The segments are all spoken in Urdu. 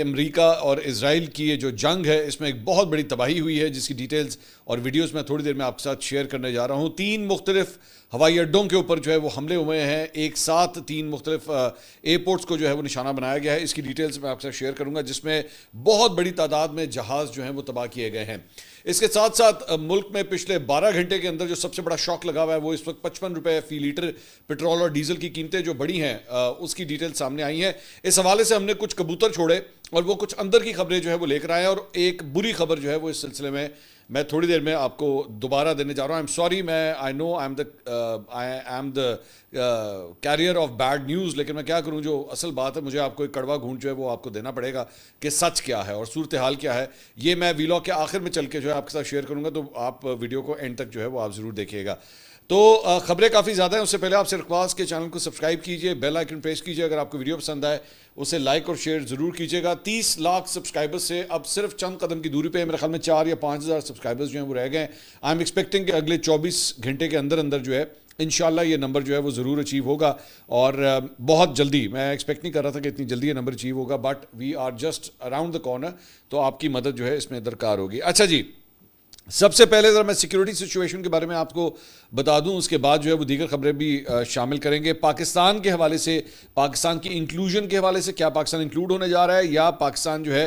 امریکہ اور اسرائیل کی یہ جو جنگ ہے اس میں ایک بہت بڑی تباہی ہوئی ہے جس کی ڈیٹیلز اور ویڈیوز میں تھوڑی دیر میں آپ کے ساتھ شیئر کرنے جا رہا ہوں. 3 مختلف ہوائی اڈوں کے اوپر جو ہے وہ حملے ہوئے ہیں. ایک ساتھ 3 مختلف ایئرپورٹس کو جو ہے وہ نشانہ بنایا گیا ہے. اس کی ڈیٹیلز میں آپ کے ساتھ شیئر کروں گا جس میں بہت بڑی تعداد میں جہاز جو ہیں وہ تباہ کیے گئے ہیں. اس کے ساتھ ساتھ ملک میں پچھلے 12 گھنٹے کے اندر جو سب سے بڑا شاک لگا ہوا ہے وہ اس وقت 55 روپے فی لیٹر پٹرول اور ڈیزل کی قیمتیں جو بڑی ہیں اس کی ڈیٹیل سامنے آئی ہیں. اس حوالے سے ہم نے کچھ کبوتر چھوڑے اور وہ کچھ اندر کی خبریں جو ہے وہ لے کر آئے ہیں, اور ایک بری خبر جو ہے وہ اس سلسلے میں تھوڑی دیر میں آپ کو دوبارہ دینے جا رہا ہوں. I am sorry, I am the carrier of bad news, لیکن میں کیا کروں, جو اصل بات ہے مجھے آپ کو ایک کڑوا گھونٹ جو ہے وہ آپ کو دینا پڑے گا کہ سچ کیا ہے اور صورتحال کیا ہے. یہ میں ویلاگ کے آخر میں چل کے جو ہے آپ کے ساتھ شیئر کروں گا, تو آپ ویڈیو کو اینڈ تک جو ہے وہ آپ ضرور دیکھیے گا. تو خبریں کافی زیادہ ہیں. اس سے پہلے آپ سے ریکویسٹ کے چینل کو سبسکرائب کیجئے, بیل آئیکن پریس کیجئے. اگر آپ کو ویڈیو پسند آئے اسے لائک اور شیئر ضرور کیجئے گا. 30 لاکھ سبسکرائبرز سے اب صرف چند قدم کی دوری پہ ہے. میرے خیال میں 4 یا 5 ہزار سبسکرائبرز جو ہیں وہ رہ گئے ہیں. آئی ایم ایکسپیکٹنگ کہ اگلے 24 گھنٹے کے اندر جو ہے انشاءاللہ یہ نمبر جو ہے وہ ضرور اچیو ہوگا, اور بہت جلدی. میں ایکسپیکٹ نہیں کر رہا تھا کہ اتنی جلدی یہ نمبر اچیو ہوگا, but we are just around the corner. تو آپ کی مدد جو ہے اس میں درکار ہوگی. اچھا جی, سب سے پہلے ذرا میں سیکیورٹی سچویشن کے بارے میں آپ کو بتا دوں, اس کے بعد جو ہے وہ دیگر خبریں بھی شامل کریں گے. پاکستان کے حوالے سے, پاکستان کی انکلوژن کے حوالے سے, کیا پاکستان انکلوڈ ہونے جا رہا ہے یا پاکستان جو ہے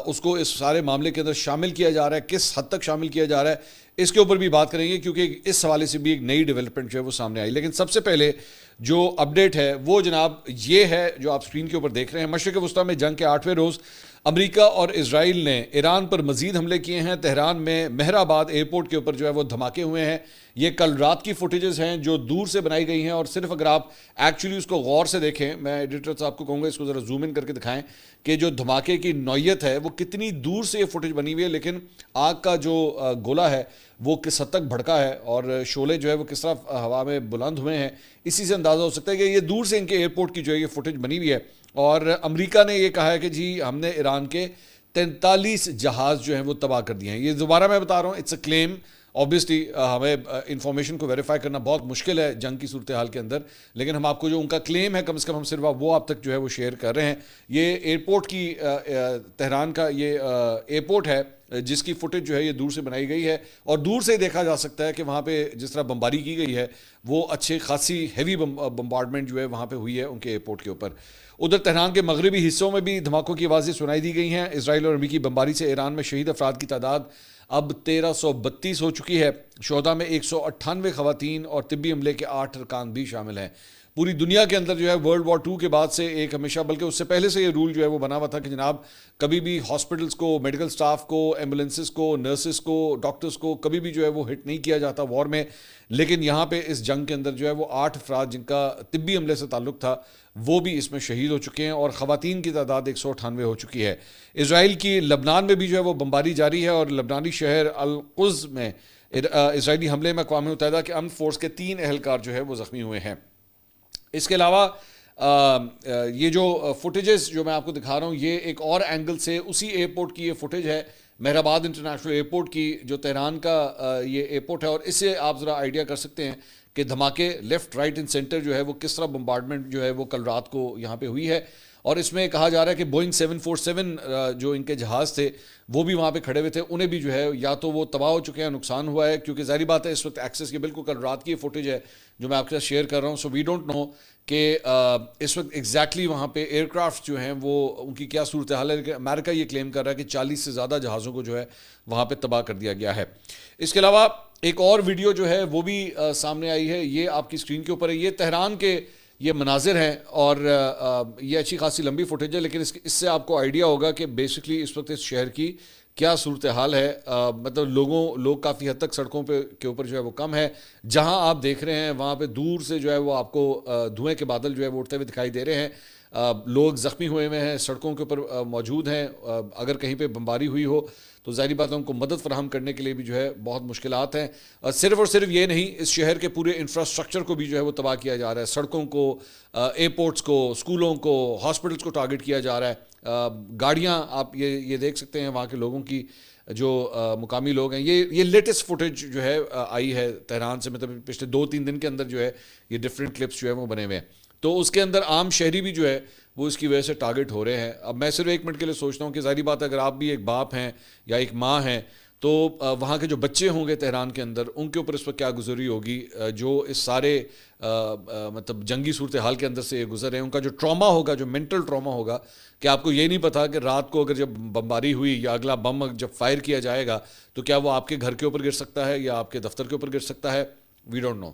اس کو اس سارے معاملے کے اندر شامل کیا جا رہا ہے, کس حد تک شامل کیا جا رہا ہے, اس کے اوپر بھی بات کریں گے, کیونکہ اس حوالے سے بھی ایک نئی ڈیولپمنٹ جو ہے وہ سامنے آئی. لیکن سب سے پہلے جو اپڈیٹ ہے وہ جناب یہ ہے جو آپ سکرین کے اوپر دیکھ رہے ہیں. مشرق وسطیٰ میں جنگ کے 8ویں روز امریکہ اور اسرائیل نے ایران پر مزید حملے کیے ہیں. تہران میں مہر آباد ایئرپورٹ کے اوپر جو ہے وہ دھماکے ہوئے ہیں. یہ کل رات کی فوٹیجز ہیں جو دور سے بنائی گئی ہیں, اور صرف اگر آپ ایکچولی اس کو غور سے دیکھیں, میں ایڈیٹر صاحب کو کہوں گا اس کو ذرا زوم ان کر کے دکھائیں کہ جو دھماکے کی نوعیت ہے وہ کتنی دور سے یہ فوٹیج بنی ہوئی ہے, لیکن آگ کا جو گولا ہے وہ کس حد تک بھڑکا ہے اور شعلے جو ہے وہ کس طرح ہوا میں بلند ہوئے ہیں. اسی سے اندازہ ہو سکتا ہے کہ یہ دور سے ان کے ایئرپورٹ کی جو ہے یہ فوٹیج بنی ہوئی ہے. اور امریکہ نے یہ کہا ہے کہ جی ہم نے ایران کے 43 جہاز جو ہیں وہ تباہ کر دیے ہیں. یہ دوبارہ میں بتا رہا ہوں, اٹس اے کلیم. اوبیسلی ہمیں انفارمیشن کو ویریفائی کرنا بہت مشکل ہے جنگ کی صورتحال کے اندر, لیکن ہم آپ کو جو ان کا کلیم ہے کم از کم ہم صرف وہ آپ تک جو ہے وہ شیئر کر رہے ہیں. یہ ایئرپورٹ کی تہران کا یہ ایئرپورٹ ہے جس کی فوٹیج جو ہے یہ دور سے بنائی گئی ہے, اور دور سے دیکھا جا سکتا ہے کہ وہاں پہ جس طرح بمباری کی گئی ہے وہ اچھے خاصی ہیوی بمبارڈمنٹ جو ہے وہاں پہ ہوئی ہے ان کے ایئرپورٹ کے اوپر. ادھر تہران کے مغربی حصوں میں بھی دھماکوں کی آوازیں سنائی دی گئی ہیں. اسرائیل اور امریکی بمباری سے ایران میں شہید افراد کی تعداد اب 1332 ہو چکی ہے. شہداء میں 198 خواتین اور طبی عملے کے 8 ارکان بھی شامل ہیں. پوری دنیا کے اندر جو ہے ورلڈ وار 2 کے بعد سے ایک ہمیشہ, بلکہ اس سے پہلے سے یہ رول جو ہے وہ بنا ہوا تھا کہ جناب کبھی بھی ہاسپٹلس کو, میڈیکل سٹاف کو, ایمبولینسز کو, نرسز کو, ڈاکٹرز کو کبھی بھی جو ہے وہ ہٹ نہیں کیا جاتا وار میں. لیکن یہاں پہ اس جنگ کے اندر جو ہے وہ 8 افراد جن کا طبی عملے سے تعلق تھا وہ بھی اس میں شہید ہو چکے ہیں, اور خواتین کی تعداد 198 ہو چکی ہے. اسرائیل کی لبنان میں بھی جو ہے وہ بمباری جاری ہے, اور لبنانی شہر القدس میں اسرائیلی حملے میں اقوام متحدہ کے امن فورس کے 3 اہلکار جو ہے وہ زخمی ہوئے ہیں. اس کے علاوہ یہ جو فوٹیجز جو میں آپ کو دکھا رہا ہوں یہ ایک اور اینگل سے اسی ایئرپورٹ کی یہ فوٹیج ہے, مہر آباد انٹرنیشنل ایئرپورٹ کی, جو تہران کا یہ ایئرپورٹ ہے. اور اس سے آپ ذرا آئیڈیا کر سکتے ہیں کہ دھماکے لیفٹ رائٹ اینڈ سینٹر جو ہے وہ کس طرح بمبارڈمنٹ جو ہے وہ کل رات کو یہاں پہ ہوئی ہے. اور اس میں کہا جا رہا ہے کہ بوئنگ 747 جو ان کے جہاز تھے وہ بھی وہاں پہ کھڑے ہوئے تھے, انہیں بھی جو ہے یا تو وہ تباہ ہو چکے ہیں, نقصان ہوا ہے, کیونکہ ظاہری بات ہے اس وقت ایکسیس کی بالکل کل رات کی فوٹیج ہے جو میں آپ کے ساتھ شیئر کر رہا ہوں. سو وی ڈونٹ نو کہ اس وقت ایگزیکٹلی وہاں پہ ایئر کرافٹ جو ہیں وہ ان کی کیا صورتحال ہے. امریکہ یہ کلیم کر رہا ہے کہ 40 سے زیادہ جہازوں کو جو ہے وہاں پہ تباہ کر دیا گیا ہے. اس کے علاوہ ایک اور ویڈیو جو ہے وہ بھی سامنے آئی ہے, یہ آپ کی اسکرین کے اوپر ہے. یہ تہران کے یہ مناظر ہیں, اور یہ اچھی خاصی لمبی فوٹیج ہے, لیکن اس سے آپ کو آئیڈیا ہوگا کہ بیسکلی اس وقت اس شہر کی کیا صورتحال ہے. مطلب لوگ کافی حد تک سڑکوں پہ کے اوپر جو ہے وہ کم ہے. جہاں آپ دیکھ رہے ہیں وہاں پہ دور سے جو ہے وہ آپ کو دھوئیں کے بادل جو ہے وہ اٹھتے ہوئے دکھائی دے رہے ہیں. لوگ زخمی ہوئے ہوئے ہیں, سڑکوں کے اوپر موجود ہیں. اگر کہیں پہ بمباری ہوئی ہو تو ظاہری بات ہے ان کو مدد فراہم کرنے کے لیے بھی جو ہے بہت مشکلات ہیں. صرف اور صرف یہ نہیں, اس شہر کے پورے انفراسٹرکچر کو بھی جو ہے وہ تباہ کیا جا رہا ہے. سڑکوں کو, ایئرپورٹس کو, اسکولوں کو, ہاسپٹلس کو ٹارگٹ کیا جا رہا ہے. گاڑیاں آپ یہ دیکھ سکتے ہیں وہاں کے لوگوں کی, جو مقامی لوگ ہیں. یہ لیٹسٹ فوٹیج جو ہے آئی ہے تہران سے, مطلب پچھلے 2-3 دن کے اندر جو ہے یہ ڈفرینٹ کلپس جو ہے وہ بنے ہوئے ہیں. تو اس کے اندر عام شہری بھی جو ہے وہ اس کی وجہ سے ٹارگٹ ہو رہے ہیں. اب میں صرف ایک منٹ کے لیے سوچتا ہوں کہ ظاہری بات ہے اگر آپ بھی ایک باپ ہیں یا ایک ماں ہیں تو وہاں کے جو بچے ہوں گے تہران کے اندر ان کے اوپر اس وقت کیا گزری ہوگی جو اس سارے مطلب جنگی صورتحال کے اندر سے یہ گزر رہے ہیں. ان کا جو ٹراما ہوگا, جو مینٹل ٹراما ہوگا کہ آپ کو یہ نہیں پتا کہ رات کو اگر جب بمباری ہوئی یا اگلا بم جب فائر کیا جائے گا تو کیا وہ آپ کے گھر کے اوپر گر سکتا ہے یا آپ کے دفتر کے اوپر گر سکتا ہے. We don't know.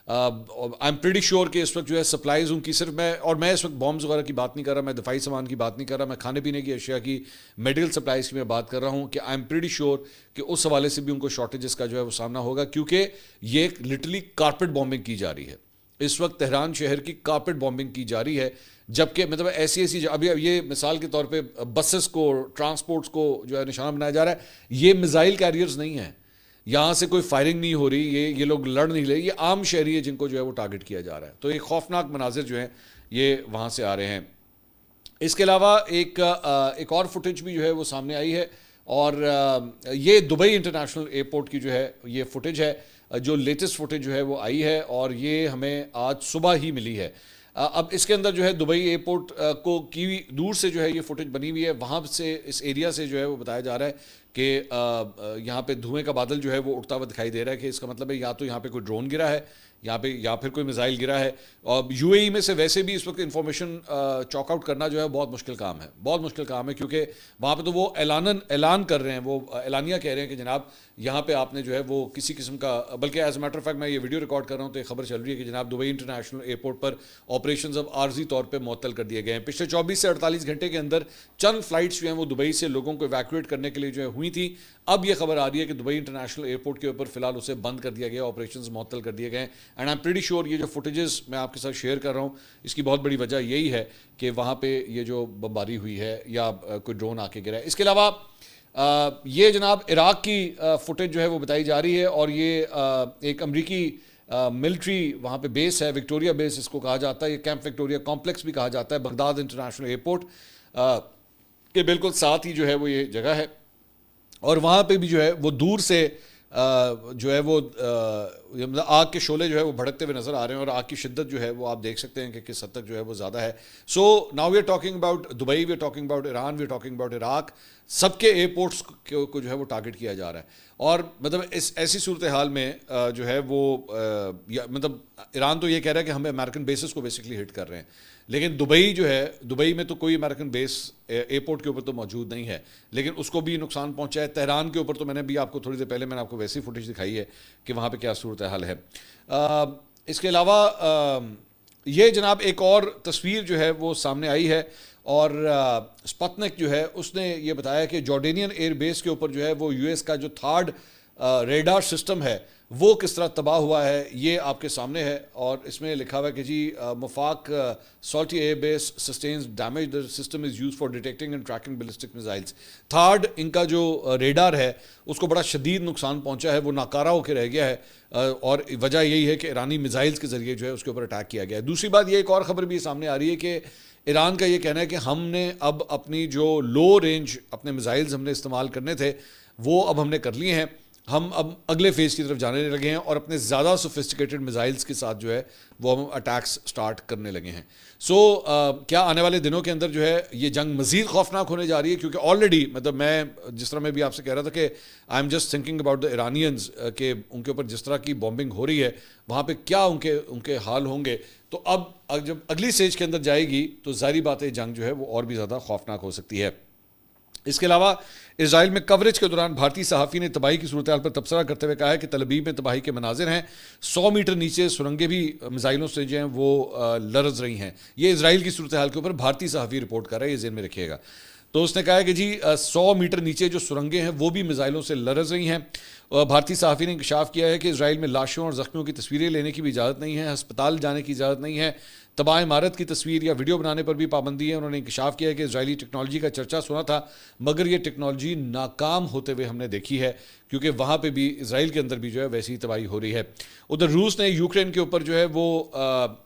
I am pretty sure کہ اس وقت جو ہے سپلائیز ان کی صرف میں اس وقت بامز وغیرہ کی بات نہیں کر رہا, میں دفاعی سامان کی بات نہیں کر رہا, میں کھانے پینے کی اشیاء کی, میڈیکل سپلائیز کی میں بات کر رہا ہوں کہ آئی ایم پریٹی شیور کہ اس حوالے سے بھی ان کو شارٹیجز کا جو ہے وہ سامنا ہوگا, کیونکہ یہ ایک لٹرلی کارپیٹ بامبنگ کی جا رہی ہے. اس وقت تہران شہر کی کارپیٹ بامبنگ کی جا رہی ہے, جبکہ مطلب ایسی ابھی یہ مثال کے طور پہ بسز کو, ٹرانسپورٹس کو جو ہے نشانہ بنایا جا رہا ہے. یہ میزائل کیریئرز نہیں ہیں, یہاں سے کوئی فائرنگ نہیں ہو رہی, یہ لوگ لڑ نہیں رہے, یہ عام شہری ہے جن کو جو ہے وہ ٹارگٹ کیا جا رہا ہے. تو ایک خوفناک مناظر جو ہیں یہ وہاں سے آ رہے ہیں. اس کے علاوہ ایک اور فوٹیج بھی جو ہے وہ سامنے آئی ہے, اور یہ دبئی انٹرنیشنل ایئرپورٹ کی جو ہے یہ فوٹیج ہے, جو لیٹسٹ فوٹیج جو ہے وہ آئی ہے اور یہ ہمیں آج صبح ہی ملی ہے. اب اس کے اندر جو ہے دبئی ایئرپورٹ کو کی دور سے جو ہے یہ فوٹیج بنی ہوئی ہے, وہاں سے اس ایریا سے جو ہے وہ بتایا جا رہا ہے کہ یہاں پہ دھوئیں کا بادل جو ہے وہ اٹھتا ہوا دکھائی دے رہا ہے, کہ اس کا مطلب ہے یا تو یہاں پہ کوئی ڈرون گرا ہے یہاں پہ یا پھر کوئی میزائل گرا ہے. اور یو اے ای میں سے ویسے بھی اس وقت انفارمیشن چاک آؤٹ کرنا جو ہے بہت مشکل کام ہے, بہت مشکل کام ہے, کیونکہ وہاں پہ تو وہ اعلان کر رہے ہیں, وہ اعلانیہ کہہ رہے ہیں کہ جناب یہاں پہ آپ نے جو ہے وہ کسی قسم کا, بلکہ as a matter of fact میں یہ ویڈیو ریکارڈ کر رہا ہوں تو یہ خبر چل رہی ہے کہ جناب دبئی انٹرنیشنل ایئرپورٹ پر آپریشنز اب عارضی طور پہ معطل کر دیے گئے ہیں. پچھلے 24 سے 48 گھنٹے کے اندر چند فلائٹس جو ہیں وہ دبئی سے لوگوں کو ایویکویٹ کرنے کے لیے جو ہے ہوئی تھیں. اب یہ خبر آ رہی ہے کہ دبئی انٹرنیشنل ایئرپورٹ کے اوپر فی الحال اسے بند کر دیا گیا, آپریشنز معطل کر دیے گئے. And I am pretty sure یہ جو فوٹیجز میں آپ کے ساتھ شیئر کر رہا ہوں اس کی بہت بڑی وجہ یہی ہے کہ وہاں پہ یہ جو بمباری ہوئی ہے یا کوئی ڈرون آ کے گرا ہے. اس کے علاوہ یہ جناب عراق کی فوٹیج جو ہے وہ بتائی جا رہی ہے, اور یہ ایک امریکی ملٹری وہاں پہ بیس ہے, وکٹوریا بیس اس کو کہا جاتا ہے, یہ کیمپ وکٹوریا کمپلیکس بھی کہا جاتا ہے, بغداد انٹرنیشنل ایئرپورٹ کے بالکل ساتھ ہی جو ہے وہ یہ جگہ ہے. اور وہاں پہ بھی جو ہے وہ دور سے جو ہے وہ آگ کے شعلے جو ہے وہ بھڑکتے ہوئے نظر آ رہے ہیں, اور آگ کی شدت جو ہے وہ آپ دیکھ سکتے ہیں کہ کس حد تک جو ہے وہ زیادہ ہے. So now we are talking about Dubai, we are talking about Iran, we are talking about Iraq. سب کے ایئرپورٹس کو جو ہے وہ ٹارگٹ کیا جا رہا ہے. اور مطلب اس ایسی صورتحال میں جو ہے وہ مطلب ایران تو یہ کہہ رہا ہے کہ ہم امریکن بیسز کو بیسکلی ہٹ کر رہے ہیں, لیکن دبئی جو ہے, دبئی میں تو کوئی امریکن بیس ایئرپورٹ کے اوپر تو موجود نہیں ہے, لیکن اس کو بھی نقصان پہنچا ہے. تہران کے اوپر تو میں نے بھی آپ کو تھوڑی دیر پہلے میں نے آپ کو ویسی فوٹیج دکھائی ہے کہ وہاں پہ کیا صورتحال ہے. اس کے علاوہ یہ جناب ایک اور تصویر جو ہے وہ سامنے آئی ہے, اور سپوتنک جو ہے اس نے یہ بتایا کہ جارڈینین ایئر بیس کے اوپر جو ہے وہ یو ایس کا جو تھرڈ ریڈار سسٹم ہے وہ کس طرح تباہ ہوا ہے, یہ آپ کے سامنے ہے. اور اس میں لکھا ہوا ہے کہ جی Muwaffaq Salti air base sustains damage, the system is used for detecting and tracking ballistic missiles. Third ان کا جو ریڈار ہے اس کو بڑا شدید نقصان پہنچا ہے, وہ ناکارہ ہو کے رہ گیا ہے, اور وجہ یہی ہے کہ ایرانی میزائلز کے ذریعے جو ہے اس کے اوپر اٹیک کیا گیا ہے. دوسری بات یہ ایک اور خبر بھی سامنے آ رہی ہے کہ ایران کا یہ کہنا ہے کہ ہم نے اب اپنی جو لو رینج اپنے میزائلز ہم نے استعمال کرنے تھے وہ اب ہم نے کر لیے ہیں, ہم اب اگلے فیز کی طرف جانے لگے ہیں اور اپنے زیادہ سوفسٹیکیٹڈ میزائلز کے ساتھ جو ہے وہ ہم اٹیکس سٹارٹ کرنے لگے ہیں. سو کیا آنے والے دنوں کے اندر جو ہے یہ جنگ مزید خوفناک ہونے جا رہی ہے, کیونکہ آلریڈی مطلب میں جس طرح میں بھی آپ سے کہہ رہا تھا کہ I am just thinking about the Iranians, کہ ان کے اوپر جس طرح کی بامبنگ ہو رہی ہے وہاں پہ کیا ان کے حال ہوں گے. تو اب جب اگلی سٹیج کے اندر جائے گی تو ظاہری بات ہے جنگ جو ہے وہ اور بھی زیادہ خوفناک ہو سکتی ہے. اس کے علاوہ اسرائیل میں کوریج کے دوران بھارتی صحافی نے تباہی کی صورتحال پر تبصرہ کرتے ہوئے کہا ہے کہ تل ابیب میں تباہی کے مناظر ہیں, 100 میٹر نیچے سرنگیں بھی میزائلوں سے جو ہیں وہ لرز رہی ہیں. یہ اسرائیل کی صورتحال کے اوپر بھارتی صحافی رپورٹ کر رہا ہے, یہ ذہن میں رکھیے گا. تو اس نے کہا ہے کہ جی 100 میٹر نیچے جو سرنگیں ہیں وہ بھی میزائلوں سے لرز رہی ہیں. بھارتی صحافی نے انکشاف کیا ہے کہ اسرائیل میں لاشوں اور زخمیوں کی تصویریں لینے کی بھی اجازت نہیں ہے, ہسپتال جانے کی اجازت نہیں ہے, تباہ عمارت کی تصویر یا ویڈیو بنانے پر بھی پابندی ہے. انہوں نے انکشاف کیا ہے کہ اسرائیلی ٹیکنالوجی کا چرچا سنا تھا, مگر یہ ٹیکنالوجی ناکام ہوتے ہوئے ہم نے دیکھی ہے, کیونکہ وہاں پہ بھی اسرائیل کے اندر بھی جو ہے ویسی تباہی ہو رہی ہے. ادھر روس نے یوکرین کے اوپر جو ہے وہ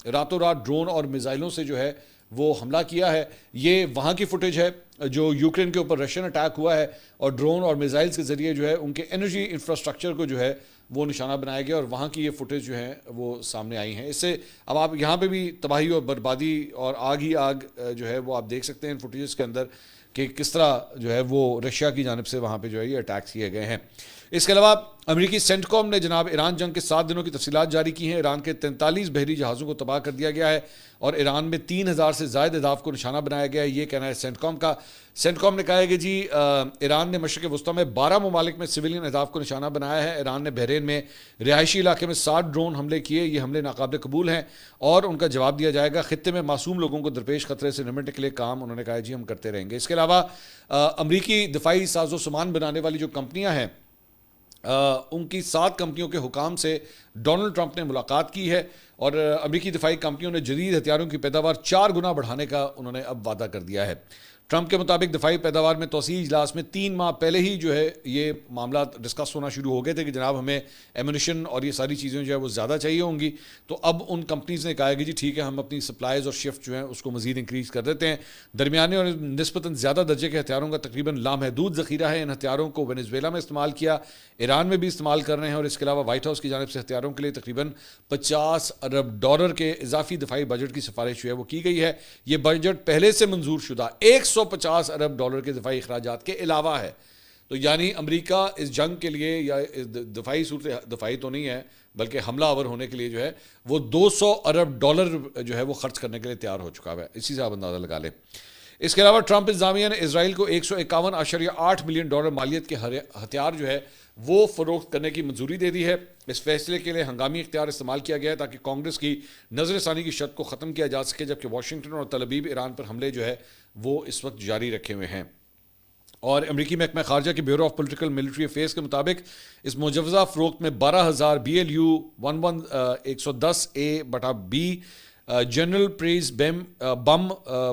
راتوں رات ڈرون اور میزائلوں سے جو ہے وہ حملہ کیا ہے. یہ وہاں کی فوٹیج ہے جو یوکرین کے اوپر رشین اٹیک ہوا ہے اور ڈرون اور میزائلز کے ذریعے جو ہے ان کے انرجی انفراسٹرکچر کو جو ہے وہ نشانہ بنایا گیا اور وہاں کی یہ فوٹیج جو ہیں وہ سامنے آئی ہیں. اس سے اب آپ یہاں پہ بھی تباہی اور بربادی اور آگ ہی آگ جو ہے وہ آپ دیکھ سکتے ہیں ان فوٹیجز کے اندر کہ کس طرح جو ہے وہ رشیا کی جانب سے وہاں پہ جو ہے یہ اٹیک کیے گئے ہیں. اس کے علاوہ امریکی سینٹ کام نے جناب ایران جنگ کے 7 دنوں کی تفصیلات جاری کی ہیں. ایران کے 43 بحری جہازوں کو تباہ کر دیا گیا ہے اور ایران میں 3000 سے زائد اہداف کو نشانہ بنایا گیا ہے. یہ کہنا ہے سینٹ کام کا. سینٹ کام نے کہا ہے کہ جی ایران نے مشرق وسطیٰ میں 12 ممالک میں سویلین اہداف کو نشانہ بنایا ہے. ایران نے بحرین میں رہائشی علاقے میں 60 ڈرون حملے کیے. یہ حملے ناقابل قبول ہیں اور ان کا جواب دیا جائے گا. خطے میں معصوم لوگوں کو درپیش خطرے سے نمٹنے کے لیے کام انہوں نے کہا جی ہم کرتے رہیں گے. اس کے علاوہ امریکی دفاعی ساز و سامان بنانے والی جو کمپنیاں ہیں ان کی 7 کمپنیوں کے حکام سے ڈونلڈ ٹرمپ نے ملاقات کی ہے اور امریکی دفاعی کمپنیوں نے جدید ہتھیاروں کی پیداوار 4 گنا بڑھانے کا انہوں نے اب وعدہ کر دیا ہے. ٹرمپ کے مطابق دفاعی پیداوار میں توسیع اجلاس میں 3 ماہ پہلے ہی جو ہے یہ معاملات ڈسکس ہونا شروع ہو گئے تھے کہ جناب ہمیں ایمونیشن اور یہ ساری چیزیں جو ہے وہ زیادہ چاہیے ہوں گی. تو اب ان کمپنیز نے کہا ہے کہ جی ٹھیک ہے ہم اپنی سپلائز اور شفٹ جو ہیں اس کو مزید انکریز کر دیتے ہیں. درمیانے اور نسبتاً زیادہ درجے کے ہتھیاروں کا تقریباً لامحدود ذخیرہ ہے. ان ہتھیاروں کو وینزویلا میں استعمال کیا, ایران میں بھی استعمال کر رہے ہیں اور اس کے علاوہ وائٹ ہاؤس کی جانب سے ہتھیاروں کے لیے تقریباً $50 ارب کے اضافی دفاعی بجٹ کی سفارش جو ہے وہ کی گئی ہے. یہ بجٹ پہلے سے منظور شدہ $150 ارب کے دفاعی اخراجات کے علاوہ ہے. تو یعنی امریکہ اس جنگ کے لیے یا دفاعی تو نہیں ہے بلکہ حملہ آور ہونے کے لیے جو ہے وہ $200 ارب جو ہے وہ خرچ کرنے کے لیے تیار ہو چکا ہے. اسی سے آپ اندازہ لگا لیں. اس کے علاوہ ٹرمپ انتظامیہ نے اسرائیل کو $151.8 ملین مالیت کے ہتھیار جو ہے وہ فروخت کرنے کی منظوری دے دی ہے. اس فیصلے کے لیے ہنگامی اختیار استعمال کیا گیا ہے تاکہ کانگریس کی نظر ثانی کی شرط کو ختم کیا جا سکے, جبکہ واشنگٹن اور تل ابیب ایران پر حملے جو ہے وہ اس وقت جاری رکھے ہوئے ہیں. اور امریکی محکمہ خارجہ کے bureau of political military affairs کے مطابق اس مجوزہ فروخت میں 12,000 BLU 110A/B جنرل پریز بم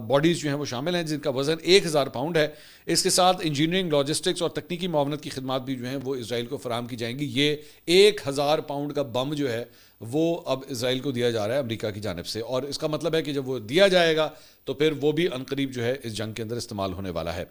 باڈیز جو ہیں وہ شامل ہیں جن کا وزن 1000 پاؤنڈ ہے. اس کے ساتھ انجینئرنگ, لاجسٹکس اور تکنیکی معاونت کی خدمات بھی جو ہیں وہ اسرائیل کو فراہم کی جائیں گی. یہ 1000 پاؤنڈ کا بم جو ہے وہ اب اسرائیل کو دیا جا رہا ہے امریکہ کی جانب سے, اور اس کا مطلب ہے کہ جب وہ دیا جائے گا تو پھر وہ بھی عنقریب جو ہے اس جنگ کے اندر استعمال ہونے والا ہے.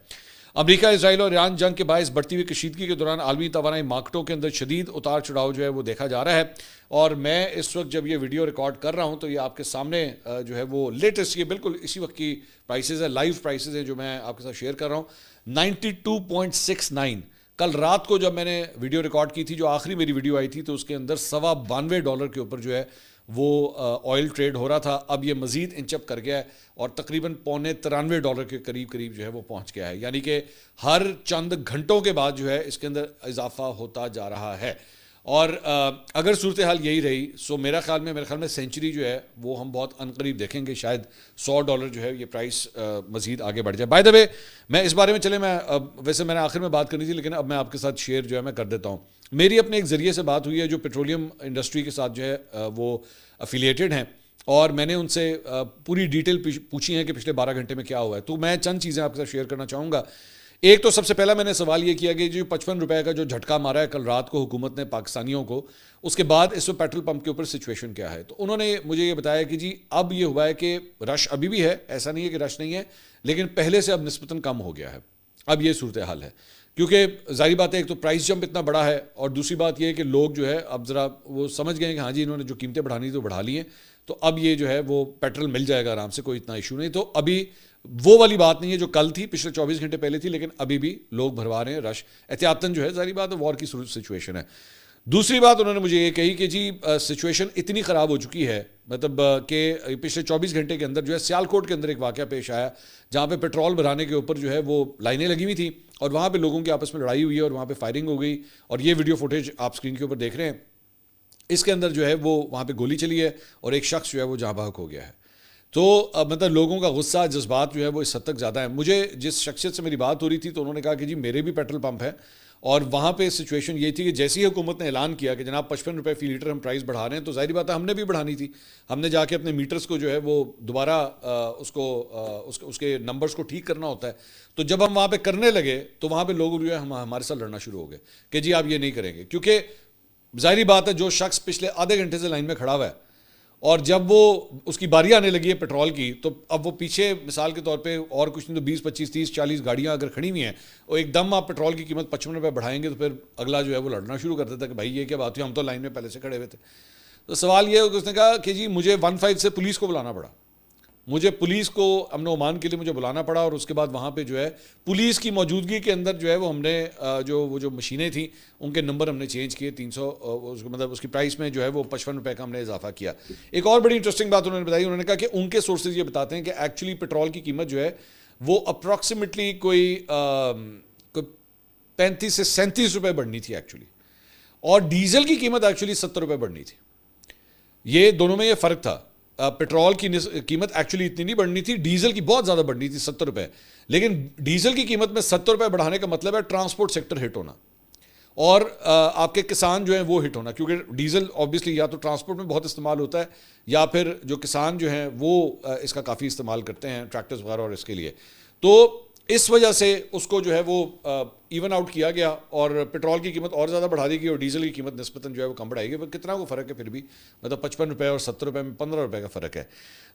امریکہ, اسرائیل اور ایران جنگ کے باعث بڑھتی ہوئی کشیدگی کے دوران عالمی توانائی مارکیٹوں کے اندر شدید اتار چڑھاؤ جو ہے وہ دیکھا جا رہا ہے. اور میں اس وقت جب یہ ویڈیو ریکارڈ کر رہا ہوں تو یہ آپ کے سامنے جو ہے وہ لیٹسٹ, یہ بالکل اسی وقت کی پرائسز ہے, لائیو پرائسز ہیں جو میں آپ کے ساتھ شیئر کر رہا ہوں. 92.69 کل رات کو جب میں نے ویڈیو ریکارڈ کی تھی, جو آخری میری ویڈیو آئی تھی, تو اس کے اندر $92 کے اوپر جو ہے وہ آئل ٹریڈ ہو رہا تھا. اب یہ مزید انچ اپ کر گیا ہے اور تقریباً $93 کے قریب جو ہے وہ پہنچ گیا ہے. یعنی کہ ہر چند گھنٹوں کے بعد جو ہے اس کے اندر اضافہ ہوتا جا رہا ہے. اور اگر صورتحال یہی رہی سو میرے خیال میں سینچری جو ہے وہ ہم بہت عنقریب دیکھیں گے. شاید $100 جو ہے یہ پرائس مزید آگے بڑھ جائے. بائی دا وے میں اس بارے میں ویسے میں نے آخر میں بات کرنی تھی لیکن اب میں آپ کے ساتھ شیئر جو ہے میں کر دیتا ہوں. میری اپنے ایک ذریعے سے بات ہوئی ہے جو پیٹرولیم انڈسٹری کے ساتھ جو ہے وہ افیلیٹڈ ہیں, اور میں نے ان سے پوری ڈیٹیل پوچھی ہے کہ پچھلے 12 گھنٹے میں کیا ہوا ہے. تو میں چند چیزیں آپ کے ساتھ شیئر کرنا چاہوں گا. ایک تو سب سے پہلا میں نے سوال یہ کیا کہ جو $55 کا جو جھٹکا مارا ہے کل رات کو حکومت نے پاکستانیوں کو, اس کے بعد اس وقت پیٹرول پمپ کے اوپر سچویشن کیا ہے. تو انہوں نے مجھے یہ بتایا کہ جی اب یہ ہوا ہے کہ رش ابھی بھی ہے, ایسا نہیں ہے کہ رش نہیں ہے, لیکن پہلے سے اب نسبتاً کم ہو گیا ہے. اب یہ صورتحال ہے کیونکہ ظاہری بات ہے ایک تو پرائس جمپ اتنا بڑا ہے, اور دوسری بات یہ ہے کہ لوگ جو ہے اب ذرا وہ سمجھ گئے کہ ہاں جی انہوں نے جو قیمتیں بڑھانی تو بڑھا لی ہیں, تو اب یہ جو ہے وہ پیٹرول مل جائے گا آرام سے, کوئی اتنا ایشو نہیں. تو ابھی وہ والی بات نہیں ہے جو کل تھی, پچھلے 24 گھنٹے پہلے تھی, لیکن ابھی بھی لوگ بھروا رہے ہیں رش احتیاطاً جو ہے, ظاہری بات ہے وار کی سچویشن ہے. دوسری بات انہوں نے مجھے یہ کہی کہ جی سچویشن اتنی خراب ہو چکی ہے, مطلب کہ پچھلے 24 گھنٹے کے اندر جو ہے سیالکوٹ کے اندر ایک واقعہ پیش آیا جہاں پہ پیٹرول بھرانے کے اوپر جو ہے وہ لائنیں لگی ہوئی تھیں اور وہاں پہ لوگوں کی آپس میں لڑائی ہوئی ہے اور وہاں پہ فائرنگ ہو گئی, اور یہ ویڈیو فوٹیج آپ اسکرین کے اوپر دیکھ رہے ہیں. اس کے اندر جو ہے وہ وہاں پہ گولی چلی ہے اور ایک شخص جو ہے وہ جاں بحق ہو گیا ہے. تو مطلب لوگوں کا غصہ جذبات جو ہے وہ اس حد تک زیادہ ہے. مجھے جس شخصیت سے میری بات ہو رہی تھی تو انہوں نے کہا کہ جی میرے بھی پیٹرول پمپ ہے, اور وہاں پہ سچویشن یہ تھی کہ جیسی ہی حکومت نے اعلان کیا کہ جناب $55 فی لیٹر ہم پرائز بڑھا رہے ہیں, تو ظاہری بات ہے ہم نے بھی بڑھانی تھی. ہم نے جا کے اپنے میٹرز کو جو ہے وہ دوبارہ اس کے نمبرز کو ٹھیک کرنا ہوتا ہے. تو جب ہم وہاں پہ کرنے لگے تو وہاں پہ لوگ جو ہے ہمارے ساتھ لڑنا شروع ہو گئے کہ جی آپ یہ نہیں کریں گے, کیونکہ ظاہری بات ہے جو شخص پچھلے آدھے گھنٹے سے لائن میں کھڑا ہوا ہے اور جب وہ اس کی باری آنے لگی ہے پیٹرول کی تو اب وہ پیچھے مثال کے طور پہ اور کچھ نہیں تو 20 25 30 40 گاڑیاں اگر کھڑی ہوئی ہیں اور ایک دم آپ پیٹرول کی قیمت 55 روپے بڑھائیں گے تو پھر اگلا جو ہے وہ لڑنا شروع کر دیتا ہے کہ بھائی یہ کیا بات ہوئی, ہم تو لائن میں پہلے سے کھڑے ہوئے تھے. تو سوال یہ ہے کہ اس نے کہا کہ جی مجھے 15 سے پولیس کو بلانا پڑا, مجھے پولیس کو امن و امان کے لیے مجھے بلانا پڑا, اور اس کے بعد وہاں پہ جو ہے پولیس کی موجودگی کے اندر جو ہے وہ ہم نے جو مشینیں تھیں ان کے نمبر ہم نے چینج کیے 300, مطلب اس کی پرائس میں جو ہے وہ 55 روپے کا ہم نے اضافہ کیا. ایک اور بڑی انٹرسٹنگ بات انہوں نے بتائی, انہوں نے کہا کہ ان کے سورسز یہ بتاتے ہیں کہ ایکچولی پیٹرول کی قیمت جو ہے وہ اپروکسیمیٹلی کوئی 35 سے 37 روپے بڑھنی تھی ایکچولی, اور ڈیزل کی قیمت ایکچولی 70 روپے بڑھنی تھی. یہ دونوں میں یہ فرق تھا. پیٹرول کی قیمت ایکچولی اتنی نہیں بڑھنی تھی, ڈیزل کی بہت زیادہ بڑھنی تھی 70 روپے, لیکن ڈیزل کی قیمت میں 70 روپے بڑھانے کا مطلب ہے ٹرانسپورٹ سیکٹر ہٹ ہونا اور آپ کے کسان جو ہیں وہ ہٹ ہونا, کیونکہ ڈیزل آبویسلی یا تو ٹرانسپورٹ میں بہت استعمال ہوتا ہے یا پھر جو کسان جو ہیں وہ اس کا کافی استعمال کرتے ہیں ٹریکٹرز وغیرہ اور اس کے لیے. تو اس وجہ سے اس کو جو ہے وہ ایون آؤٹ کیا گیا اور پیٹرول کی قیمت اور زیادہ بڑھا دی گئی اور ڈیزل کی قیمت نسبتاً جو ہے وہ کم بڑھائی گئی. کتنا کو فرق ہے پھر بھی, مطلب 55 روپے اور 70 روپے میں 15 روپے کا فرق ہے.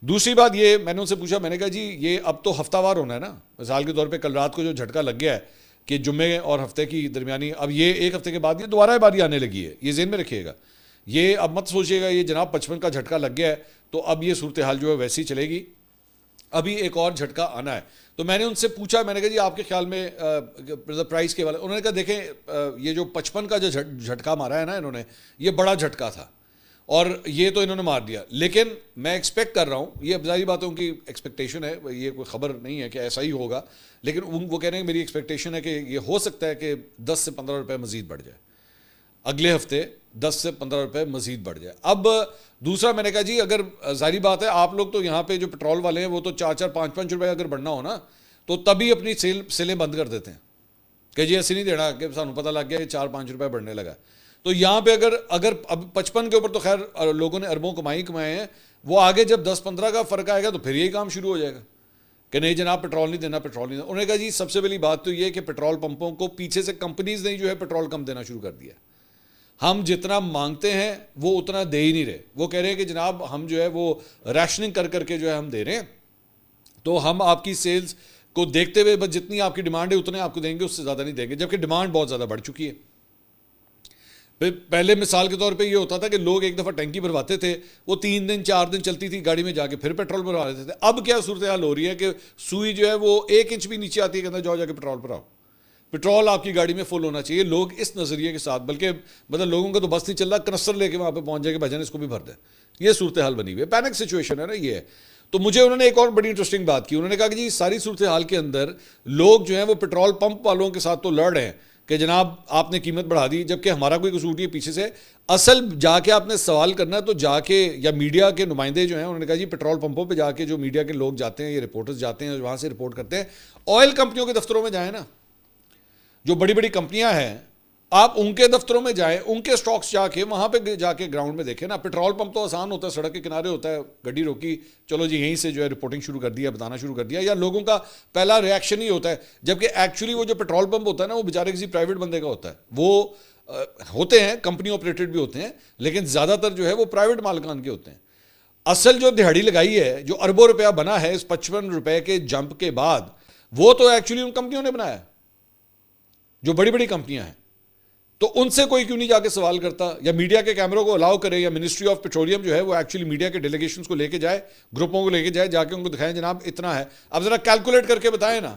دوسری بات یہ, میں نے ان سے پوچھا, میں نے کہا جی یہ اب تو ہفتہ وار ہونا ہے نا, مثال کے طور پہ کل رات کو جو جھٹکا لگ گیا ہے کہ جمعے اور ہفتے کی درمیانی, اب یہ ایک ہفتے کے بعد یہ دوبارہ باری آنے لگی ہے, یہ ذہن میں رکھیے گا. یہ اب مت سوچیے گا یہ جناب 55 کا جھٹکا لگ گیا ہے تو اب یہ صورتحال جو ہے ویسی چلے گی, ابھی ایک اور جھٹکا آنا ہے. تو میں نے ان سے پوچھا, میں نے کہا جی آپ کے خیال میں پرائس کے والے, انہوں نے کہا دیکھیں یہ جو 55 کا جو جھٹکا مارا ہے نا انہوں نے, یہ بڑا جھٹکا تھا اور یہ تو انہوں نے مار دیا, لیکن میں ایکسپیکٹ کر رہا ہوں, یہ اب ظاہری باتوں کی ایکسپیکٹیشن ہے, یہ کوئی خبر نہیں ہے کہ ایسا ہی ہوگا, لیکن وہ کہہ رہے ہیں میری ایکسپیکٹیشن ہے کہ یہ ہو سکتا ہے کہ 10 سے 15 روپے مزید بڑھ جائے, اگلے ہفتے 10 سے 15 روپے مزید بڑھ جائے. اب دوسرا میں نے کہا جی اگر ظاہری بات ہے آپ لوگ تو یہاں پہ جو پیٹرول والے ہیں وہ تو 4 5 روپے اگر بڑھنا ہو نا تو تبھی اپنی سیلیں بند کر دیتے ہیں کہ جی ایسے نہیں دینا کہ سانو پتہ لگ گیا کہ 4 5 روپے بڑھنے لگا. تو یہاں پہ اگر اب 55 کے اوپر تو خیر لوگوں نے اربوں کمائے ہیں, وہ آگے جب 10 15 کا فرق آئے گا تو پھر یہی کام شروع ہو جائے گا کہ نہیں جناب پیٹرول نہیں دینا, پیٹرول نہیں دینا. انہوں نے کہا جی سب سے پہلی بات تو یہ کہ پیٹرول پمپوں کو پیچھے سے کمپنیز نے جو ہے پیٹرول کم دینا شروع کر دیا. ہم جتنا مانگتے ہیں وہ اتنا دے ہی نہیں رہے, وہ کہہ رہے ہیں کہ جناب ہم جو ہے وہ ریشننگ کر کے جو ہے ہم دے رہے ہیں, تو ہم آپ کی سیلز کو دیکھتے ہوئے بس جتنی آپ کی ڈیمانڈ ہے اتنے آپ کو دیں گے, اس سے زیادہ نہیں دیں گے, جبکہ ڈیمانڈ بہت زیادہ بڑھ چکی ہے. پہلے مثال کے طور پہ یہ ہوتا تھا کہ لوگ ایک دفعہ ٹینکی بھرواتے تھے, وہ 3 دن 4 دن چلتی تھی گاڑی میں جا کے پھر پیٹرول بھروا لیتے تھے. اب کیا صورتحال ہو رہی ہے کہ سوئی جو ہے وہ 1 انچ بھی نیچے آتی ہے کہ اندر جاؤ جا کے پیٹرول بھراؤ, پیٹرول آپ کی گاڑی میں فل ہونا چاہیے. لوگ اس نظریے کے ساتھ, بلکہ مطلب لوگوں کا تو بس نہیں چل رہا, کنسر لے کے وہاں پہ پہنچ جائے کہ بھجن اس کو بھی بھر دیں, یہ صورتحال بنی ہوئی ہے, پینک سچویشن ہے نا یہ ہے. تو مجھے انہوں نے ایک اور بڑی انٹرسٹنگ بات کی, انہوں نے کہا کہ جی ساری صورتحال کے اندر لوگ جو ہیں وہ پیٹرول پمپ والوں کے ساتھ تو لڑ رہے ہیں کہ جناب آپ نے قیمت بڑھا دی, جبکہ ہمارا کوئی قصور نہیں ہے پیچھے سے. اصل جا کے آپ نے سوال کرنا ہے تو جا کے, یا میڈیا کے نمائندے جو ہیں انہوں نے کہا جی پیٹرول پمپوں پہ جا کے جو میڈیا کے لوگ جاتے ہیں, یہ رپورٹرز جاتے ہیں وہاں سے رپورٹ کرتے ہیں, آئل کمپنیوں کے دفتروں میں جائیں نا, جو بڑی بڑی کمپنیاں ہیں آپ ان کے دفتروں میں جائیں, ان کے سٹاکس جا کے وہاں پہ جا کے گراؤنڈ میں دیکھیں نا. پیٹرول پمپ تو آسان ہوتا ہے, سڑک کے کنارے ہوتا ہے, گڈی روکی چلو جی یہیں سے جو ہے رپورٹنگ شروع کر دیا, بتانا شروع کر دیا, یا لوگوں کا پہلا ریاکشن ہی ہوتا ہے. جبکہ ایکچولی وہ جو پیٹرول پمپ ہوتا ہے نا وہ بیچارے کسی پرائیویٹ بندے کا ہوتا ہے, وہ ہوتے ہیں کمپنی آپریٹڈ بھی ہوتے ہیں, لیکن زیادہ تر جو ہے وہ پرائیویٹ مالکان کے ہوتے ہیں. اصل جو دہاڑی لگائی ہے, جو اربوں روپیہ بنا ہے اس 55 روپے کے جمپ کے بعد, وہ تو ایکچولی ان کمپنیوں نے بنایا, جو بڑی بڑی کمپنیاں ہیں. تو ان سے کوئی کیوں نہیں جا کے سوال کرتا, یا میڈیا کے کیمروں کو الاؤ کرے, یا منسٹری آف پیٹرولیم جو ہے وہ ایکچولی میڈیا کے ڈیلیگیشنز کو لے کے جائے, گروپوں کو لے کے جائے, جا کے ان کو دکھائیں جناب اتنا ہے. اب ذرا کیلکولیٹ کر کے بتائیں نا,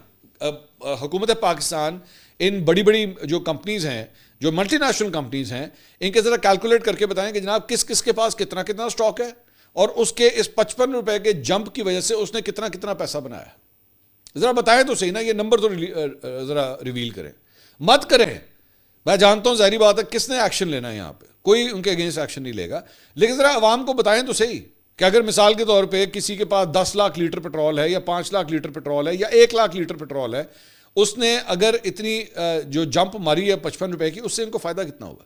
حکومت پاکستان ان بڑی بڑی جو کمپنیز ہیں, جو ملٹی نیشنل کمپنیز ہیں, ان کے ذرا کیلکولیٹ کر کے بتائیں کہ جناب کس کس کے پاس کتنا کتنا سٹاک ہے, اور اس کے اس 55 روپے کے جمپ کی وجہ سے اس نے کتنا کتنا پیسہ بنایا ہے. ذرا بتائیں تو صحیح نا, یہ نمبر تو ذرا ریویل کریں, مت کریں. میں جانتا ہوں ظاہری بات ہے کس نے ایکشن لینا ہے, یہاں پہ کوئی ان کے اگینسٹ ایکشن نہیں لے گا, لیکن ذرا عوام کو بتائیں تو صحیح کہ اگر مثال کے طور پہ کسی کے پاس 10 لاکھ لیٹر پیٹرول ہے, یا 5 لاکھ لیٹر پیٹرول ہے, یا 1 لاکھ لیٹر پیٹرول ہے, اس نے اگر اتنی جو جمپ ماری ہے 55 روپے کی, اس سے ان کو فائدہ کتنا ہوگا,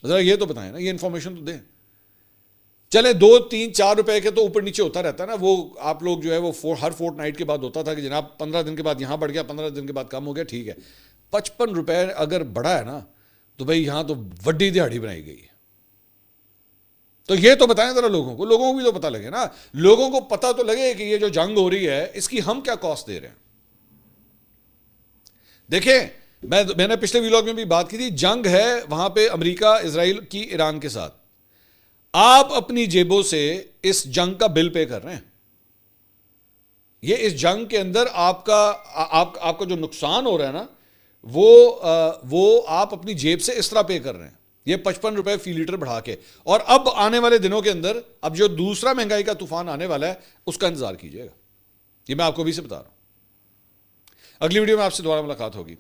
ذرا یہ تو بتائیں نا, یہ انفارمیشن تو دیں. چلے 2 3 4 روپے کے تو اوپر نیچے ہوتا رہتا ہے نا, وہ آپ لوگ جو ہے وہ ہر فورٹ نائٹ کے بعد ہوتا تھا کہ جناب 15 دن کے بعد یہاں بڑھ گیا, 15 دن کے بعد کم ہو گیا, ٹھیک ہے. 55 روپے اگر بڑھا ہے نا تو بھائی یہاں تو وڈی دہاڑی بنائی گئی ہے. تو یہ تو بتائیں ذرا لوگوں کو بھی تو پتہ لگے نا، لوگوں کو پتہ تو لگے کہ یہ جو جنگ ہو رہی ہے اس کی ہم کیا کاسٹ دے رہے ہیں. دیکھیں میں نے پچھلے ویلاگ میں بھی بات کی تھی، جنگ ہے وہاں پہ امریکہ اسرائیل کی ایران کے ساتھ. آپ اپنی جیبوں سے اس جنگ کا بل پے کر رہے ہیں. یہ اس جنگ کے اندر آپ کا جو نقصان ہو رہا ہے نا وہ آپ اپنی جیب سے اس طرح پے کر رہے ہیں. یہ 55 روپے فی لیٹر بڑھا کے. اور اب آنے والے دنوں کے اندر اب جو دوسرا مہنگائی کا طوفان آنے والا ہے اس کا انتظار کیجیے گا. یہ میں آپ کو بھی سے بتا رہا ہوں. اگلی ویڈیو میں آپ سے دوبارہ ملاقات ہوگی.